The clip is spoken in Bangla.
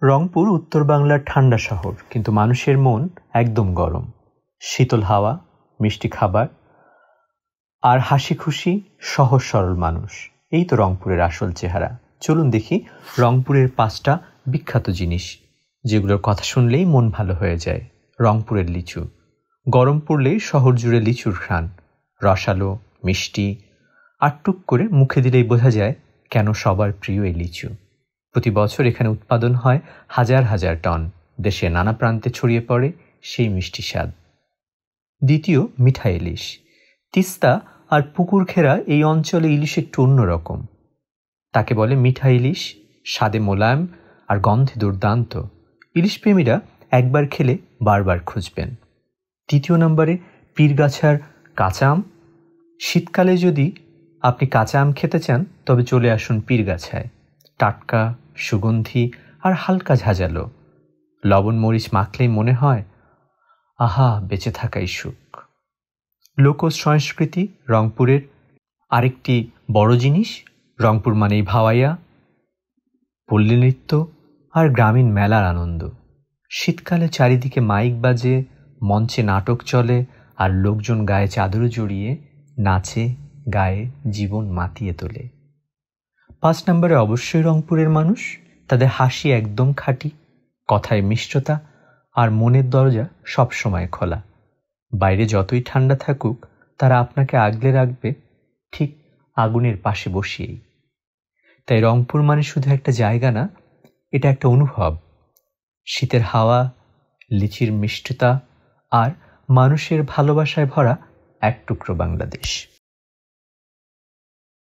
রংপুর উত্তর বাংলার ঠান্ডা শহর, কিন্তু মানুষের মন একদম গরম। শীতল হাওয়া, মিষ্টি খাবার আর হাসি খুশি সহজ সরল মানুষ, এই তো রংপুরের আসল চেহারা। চলুন দেখি রংপুরের 5টা বিখ্যাত জিনিস যেগুলোর কথা শুনলেই মন ভালো হয়ে যায়। রংপুরের লিচু। গরম পড়লেই শহর জুড়ে লিচুর ঘ্রাণ, রসালো, মিষ্টি আর টুক করে মুখে দিলেই বোঝা যায় কেন সবার প্রিয় এই লিচু। প্রতি বছর এখানে উৎপাদন হয় হাজার হাজার টন। দেশের নানা প্রান্তে ছড়িয়ে পড়ে সেই মিষ্টি স্বাদ। দ্বিতীয়, মিঠা ইলিশ। তিস্তা আর পুকুর ঘেরা এই অঞ্চলে ইলিশ একটু অন্যরকম। তাকে বলে মিঠা ইলিশ, স্বাদে মোলায়েম আর গন্ধে দুর্দান্ত। ইলিশ প্রেমীরা একবার খেলে বারবার খুঁজবেন। তৃতীয় নম্বরে পীরগাছার কাঁচা আম। শীতকালে যদি আপনি কাঁচা আম খেতে চান তবে চলে আসুন পীরগাছায়। টাটকা, সুগন্ধি আর হালকা ঝাঁঝালো। লবণ মরিচ মাখলেই মনে হয় আহা, বেঁচে থাকাই সুখ। লোকজ সংস্কৃতি রংপুরের আরেকটি বড় জিনিস। রংপুর মানেই ভাওয়াইয়া, পল্লী নৃত্য আর গ্রামীণ মেলার আনন্দ। শীতকালে চারিদিকে মাইক বাজে, মঞ্চে নাটক চলে আর লোকজন গায়ে চাদর জড়িয়ে নাচে, গায়ে, জীবন মাতিয়ে তোলে। 5 নম্বরে অবশ্যই রংপুরের মানুষ। তাদের হাসি একদম খাঁটি, কথায় মিষ্টতা আর মনের দরজা সবসময় খোলা। বাইরে যতই ঠান্ডা থাকুক তারা আপনাকে আগলে রাখবে ঠিক আগুনের পাশে বসিয়েই। তাই রংপুর মানে শুধু একটা জায়গা না, এটা একটা অনুভব। শীতের হাওয়া, লিচির মিষ্টতা আর মানুষের ভালোবাসায় ভরা এক টুকরো বাংলাদেশ।